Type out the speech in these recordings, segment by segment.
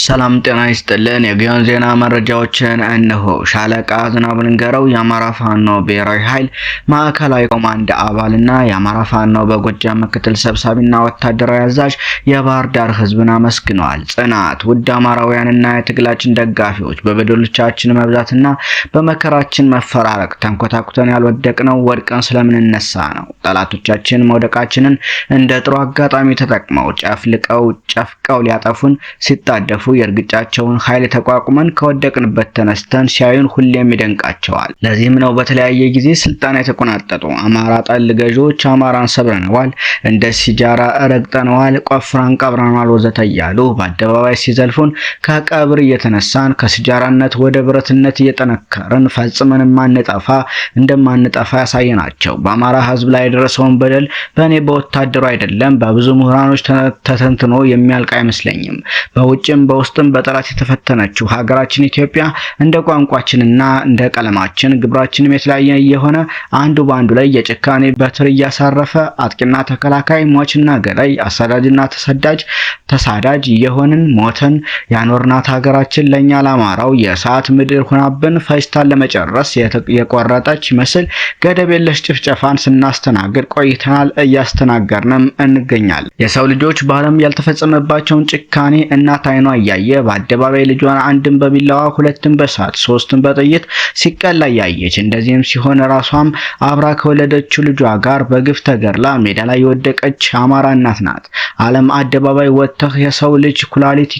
ሰላም ጤና ይስጥልን። የጊዮን ዜና መረጃዎችን እነሆ። ሻለቃ ዝናቡ ልንገረው የአማራ ፋኖ ብሔራዊ ኃይል ማዕከላዊ ኮማንድ አባልና የአማራ ፋኖ በጎጃም ምክትል ሰብሳቢና ወታደራዊ አዛዥ የባህር ዳር ህዝብን አመስግነዋል። ጽናት ውድ አማራውያንና የትግላችን ደጋፊዎች፣ በበደሎቻችን መብዛትና በመከራችን መፈራረቅ ተንኮታኩተን ያልወደቅነው ወድቀን ስለምንነሳ ነው። ጠላቶቻችን መውደቃችንን እንደ ጥሩ አጋጣሚ ተጠቅመው ጨፍቀው ሊያጠፉን ሲጣደፉ የእርግጫቸውን ኃይል ተቋቁመን ከወደቅንበት ተነስተን ሲያዩን ሁሌም ይደንቃቸዋል። ለዚህም ነው በተለያየ ጊዜ ስልጣን የተቆናጠጡ አማራ ጠል ገዢዎች አማራን ሰብረነዋል፣ እንደ ሲጃራ ረግጠነዋል፣ ቆፍረን ቀብረናል ወዘተ እያሉ በአደባባይ ሲዘልፉን ከቀብር እየተነሳን ከሲጃራነት ወደ ብረትነት እየጠነከርን ፈጽመን እንደማንጠፋ ያሳየናቸው። በአማራ ህዝብ ላይ የደረሰውን በደል በእኔ በወታደሩ አይደለም በብዙ ምሁራኖች ተተንትኖ የሚያልቅ አይመስለኝም። በውጭም በውስጥም በጠላት የተፈተነችው ሀገራችን ኢትዮጵያ እንደ ቋንቋችንና እንደ ቀለማችን ግብራችንም የተለያየ የሆነ አንዱ በአንዱ ላይ የጭካኔ በትር እያሳረፈ አጥቂና ተከላካይ፣ ሟችና ገዳይ፣ አሳዳጅና ተሳዳጅ የሆንን ሞተን ያኖርናት ሀገራችን ለኛ ለአማራው የእሳት ምድር ሆናብን ፈጅታን ለመጨረስ የቆረጠች መስል ገደብ የለሽ ጭፍጨፋን ስናስተናግድ ቆይተናል፣ እያስተናገርንም እንገኛለን። የሰው ልጆች በዓለም ያልተፈጸመባቸውን ጭካኔ እናት አይኗ እያየ በአደባባይ ልጇን አንድም በቢላዋ ሁለትም በሳት ሶስትም በጥይት ሲቀላ ያየች፣ እንደዚህም ሲሆን ራሷም አብራ ከወለደችው ልጇ ጋር በግፍ ተገድላ ሜዳ ላይ የወደቀች አማራ እናት ናት። ዓለም አደባባይ ወጥተህ የሰው ልጅ ኩላሊት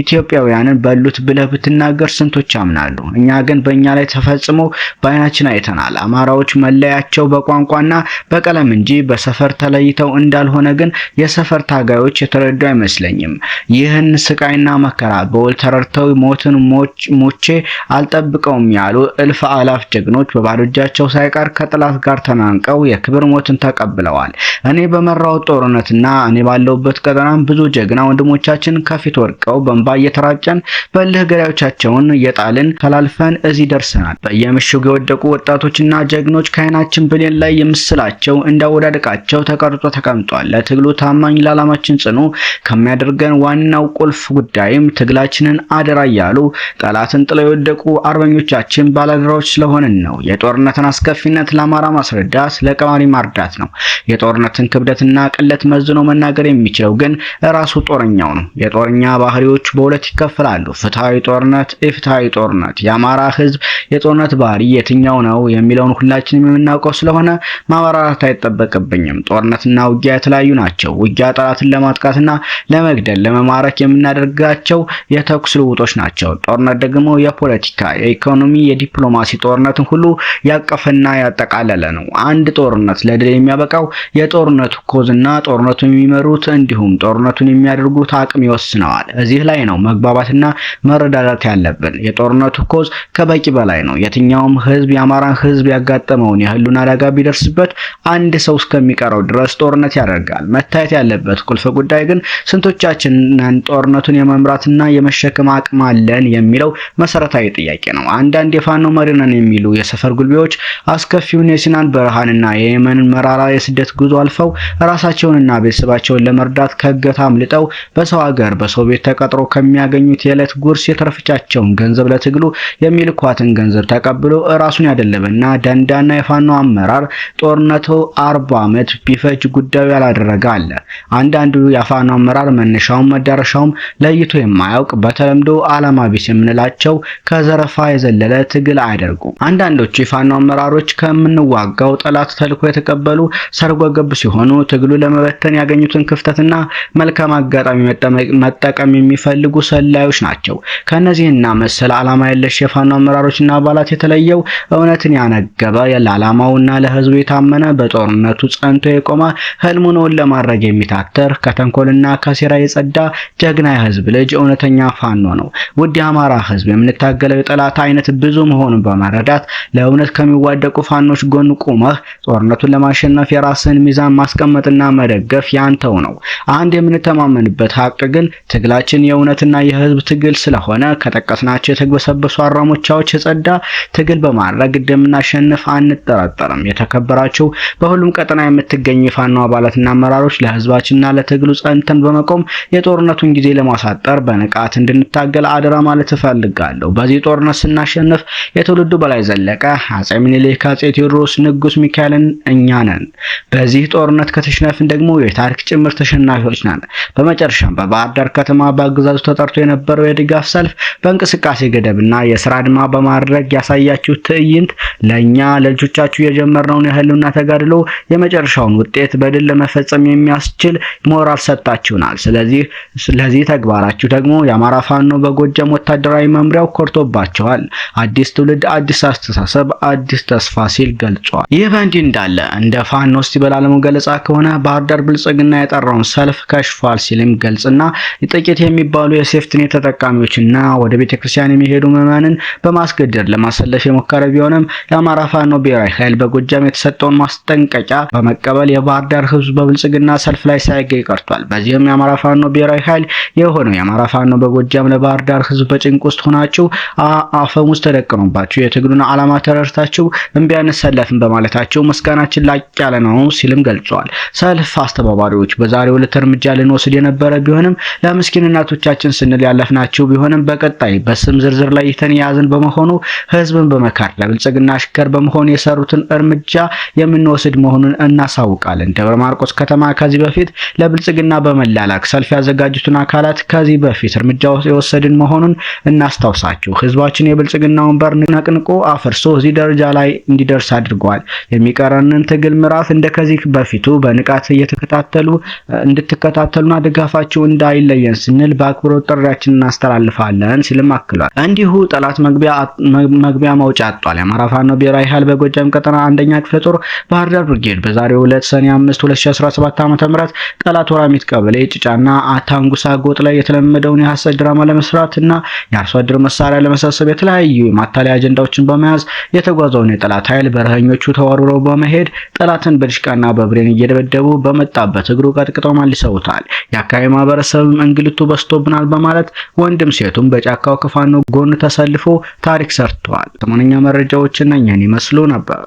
ኢትዮጵያውያንን በሉት ብለህ ብትናገር ስንቶች ያምናሉ? እኛ ግን በእኛ ላይ ተፈጽሞ በአይናችን አይተናል። አማራዎች መለያቸው በቋንቋና በቀለም እንጂ በሰፈር ተለይተው እንዳልሆነ ግን የሰፈር ታጋዮች የተረዱ አይመስለኝም። ይህን ስቃይና መከራ በውል ተረድተው ሞትን ሞቼ አልጠብቀውም ያሉ እልፍ አላፍ ጀግኖች በባዶ እጃቸው ሳይቀር ከጥላት ጋር ተናንቀው የክብር ሞትን ተቀብለዋል። እኔ በመራው ጦርነትና እኔ ባለውበት ቀጠናም ብዙ ጀግና ወንድሞቻችን ከፊት ወድቀው በእንባ እየተራጨን በእልህ ገዳዮቻቸውን እየጣልን ተላልፈን እዚህ ደርሰናል። በየምሽጉ የወደቁ ወጣቶችና ጀግኖች ከዓይናችን ብሌን ላይ የምስላቸው እንዳወዳደቃቸው ተቀርጾ ተቀምጧል። ለትግሉ ታማኝ ለዓላማችን ጽኑ ከሚያደርገን ዋናው ቁልፍ ጉዳይም ትግላችንን አደራ እያሉ ጠላትን ጥለው የወደቁ አርበኞቻችን ባላደራዎች ስለሆንን ነው። የጦርነትን አስከፊነት ለአማራ ማስረዳት ለቀማሪ ማርዳት ነው። የጦርነትን ክብደትና ቅለት መዝኖ መናገር የሚችለው ግን ራሱ ጦረኛው ነው። የጦረኛ ባህሪዎች በሁለት ይከፈላሉ፣ ፍትሃዊ ጦርነት፣ ኢፍትሃዊ ጦርነት። የአማራ ህዝብ የጦርነት ባህሪ የትኛው ነው የሚለውን ሁላችንም የምናውቀው ስለሆነ ማብራራት አይጠበቅብኝም። ጦርነትና ውጊያ የተለያዩ ናቸው። ውጊያ ጠላትን ለማጥቃትና ለመግደል ለመማረክ የምናደርጋቸው የተኩስ ልውጦች ናቸው። ጦርነት ደግሞ የፖለቲካ፣ የኢኮኖሚ፣ የዲፕሎማሲ ጦርነትን ሁሉ ያቀፈና ያጠቃለለ ነው። አንድ ጦርነት ለድል የሚያበቃው የጦርነቱ ኮዝና ጦርነቱን የሚመሩት እንዲሁም ጦርነቱን የሚያደርጉት አቅም ይወስነዋል። እዚህ ላይ ነው መግባባትና መረዳዳት ያለብን። የጦርነቱ ኮዝ ከበቂ በላይ ነው። የትኛውም ህዝብ የአማራን ህዝብ ያጋጠመውን የህልውና አደጋ ቢደርስበት አንድ ሰው እስከሚቀረው ድረስ ጦርነት ያደርጋል። መታየት ያለበት ቁልፍ ጉዳይ ግን ስንቶቻችን ጦርነቱን የመምራትና የመሸከም አቅም አለን የሚለው መሰረታዊ ጥያቄ ነው። አንዳንድ የፋኖ መሪ ነን የሚሉ የሰፈር ጉልቤዎች አስከፊውን የሲናን በረሃንና የየመንን መራራ የስደት ጉዞ አልፈው ራሳቸውንና ቤተሰባቸውን ለመርዳት ከእገታ አምልጠው በሰው ሀገር በሰው ቤት ተቀጥሮ ከሚያገኙት የዕለት ጉርስ የተረፈቻቸውን ገንዘብ ለትግሉ የሚልኳትን ገንዘብ ተቀብሎ ራሱን ያደለበና ደንዳና የፋኖ አመራር ጦርነቱ 40 ዓመት ቢፈጅ ጉዳዩ ያላደረገ አለ። አንዳንዱ የፋኖ አመራር መነሻውም መዳረሻውም ለይቶ የማያውቅ በተለምዶ ዓላማ ቢስ የምንላቸው ከዘረፋ የዘለለ ትግል አያደርጉም። አንዳንዶቹ የፋኖ አመራሮች ከምንዋጋው ጠላት ተልኮ የተቀበሉ ሰርጎ ገብ ሲሆኑ ትግሉ ለመበተን ያገኙትን ክፍተትና መልካም አጋጣሚ መጠቀም የሚፈልጉ ሰላዮች ናቸው። ከነዚህና መሰል ዓላማ የለሽ የፋኖ አመራሮችና አባላት የተለየው እውነትን ያነገበ ለዓላማውና ለህዝቡ የታመነ በጦርነቱ ጸንቶ የቆመ ህልሙን ለማድረግ የሚታተር ከተንኮልና ከሴራ የጸዳ ጀግና የህዝብ ልጅ እውነተኛ ፋኖ ነው። ውድ የአማራ ህዝብ የምንታገለው የጠላት አይነት ብዙ መሆኑን በመረዳት ለእውነት ከሚዋደቁ ፋኖች ጎን ቆመህ ጦርነቱን ለማሸነፍ የራስን ሚዛን ማስቀመጥና መደገፍ ያንተው ነው። አንድ የምንተማመንበት ሀቅ ግን ትግላችን የእውነትና የህዝብ ትግል ስለሆነ ከጠቀስናቸው የተግበሰበሱ አራሞቻዎች የጸዳ ትግል በማድረግ እንደምናሸንፍ አንጠራጠርም። የተከበራችሁ በሁሉም ቀጠና የምትገኙ የፋኖ አባላትና አመራሮች ለህዝባችንና ለትግሉ ጸንተን በመቆም የጦርነቱን ጊዜ ለማሳጠር በንቃት እንድንታገል አደራ ማለት እፈልጋለሁ። በዚህ ጦርነት ስናሸንፍ የትውልዱ በላይ ዘለቀ፣ አጼ ምኒልክ፣ አጼ ቴዎድሮስ፣ ንጉስ ሚካኤልን እኛ ነን። በዚህ ጦርነት ከተሸነፍን ደግሞ የታሪክ ጭምር ተሸናፊዎች ነን። በመጨረሻም በባህር ዳር ከተማ በአገዛዙ ተጠርቶ የነበረው የድጋፍ ሰልፍ በእንቅስቃሴ ገደብና የስራ አድማ በማድረግ ያሳያችሁ ትዕይንት ለኛ ለልጆቻችሁ የጀመርነውን የህልውና ተጋድሎ የመጨረሻውን ውጤት በድል ለመፈጸም የሚያስችል ሞራል ሰጣችሁናል። ስለዚህ ተግባራችሁ ደግሞ የአማራ ፋኖ በጎጃም ወታደራዊ መምሪያው ኮርቶባቸዋል። አዲስ ትውልድ፣ አዲስ አስተሳሰብ፣ አዲስ ተስፋ ሲል ገልጿል። ይህ በእንዲህ እንዳለ እንደ ፋኖ እስቲበል አለሙ ገለጻ ከሆነ ባህር ዳር ብልጽግና የጠራውን ሰልፍ ከሽፏል ሲልም ገልጽና ጥቂት የሚባሉ የሴፍትኔት ተጠቃሚዎችና ወደ ቤተክርስቲያን የሚሄዱ ምዕመናንን በማስገደድ ለማሰለፍ የሞከረ ቢሆንም የአማራ ፋኖ ብሔራዊ ኃይል በጎጃም የተሰጠውን ማስጠንቀቂያ በመቀበል የባህር ዳር ህዝብ በብልጽግና ሰልፍ ላይ ሳይገኝ ቀርቷል። በዚህም የአማራ ፋኖ ብሔራዊ ኃይል የሆነው የአማራ ፋኖ በጎጃም ለባህር ዳር ህዝብ በጭንቅ ውስጥ ሆናችሁ አፈሙዝ ተደቅኖባችሁ የትግሉን ዓላማ ተረድታችሁ እምቢ አንሰለፍም በማለታቸው ምስጋናችን ላቅ ያለ ነው ሲልም ገልጿል። ሰልፍ አስተባባሪዎች በዛሬው ዕለት እርምጃ ልንወስድ የነበረ ቢሆንም ለምስኪን እናቶቻችን ስንል ያለፍናቸው ቢሆንም በቀጣይ በስም ዝርዝር ላይ የተያያዝን በመሆኑ ህዝብን በመካር ለብልጽግና አሽከር በመሆን የሰሩትን እርምጃ የምንወስድ መሆኑን እናሳውቃለን። ደብረ ማርቆስ ከተማ ከዚህ በፊት ለብልጽግና በመላላክ ሰልፍ ያዘጋጁትን አካላት ከዚህ በፊት እርምጃ የወሰድን መሆኑን እናስታውሳችሁ። ህዝባችን የብልጽግናውን በር ነቅንቆ አፍርሶ እዚህ ደረጃ ላይ እንዲደርስ አድርጓል። የሚቀረንን ትግል ምዕራፍ እንደከዚህ በፊቱ በንቃት እንድትከታተሉና ድጋፋችሁ እንዳይለየን ስንል በአክብሮት ጥሪያችንን እናስተላልፋለን ሲልም አክሏል። እንዲሁ ጠላት መግቢያ መውጫ አጥቷል። የአማራ ፋኖ ብሔራዊ ኃይል በጎጃም ቀጠና አንደኛ ክፍለ ጦር ባህር ዳር ብርጌድ በዛሬው ዕለት ሰኔ 5 2017 ዓ.ም ጠላት ወራሚት ቀበሌ ጭጫና አታንጉሳ ጎጥ ላይ የተለመደውን የሐሰት ድራማ ለመስራትና የአርሶ አደር መሳሪያ ለመሰብሰብ የተለያዩ የማታለያ አጀንዳዎችን በመያዝ የተጓዘውን የጠላት ኃይል በረሃኞቹ ተወርውረው በመሄድ ጠላትን በድሽቃና በብሬን እየደበደቡ በመጣበት እግሩ ቀጥቅጠው መልሰውታል። የአካባቢ ማህበረሰብም እንግልቱ በስቶብናል በማለት ወንድም ሴቱም በጫካው ከፋኖ ጎን ተሰልፎ ታሪክ ሰርተዋል። ሰሞነኛ መረጃዎች እነኚህን ይመስሉ ነበር።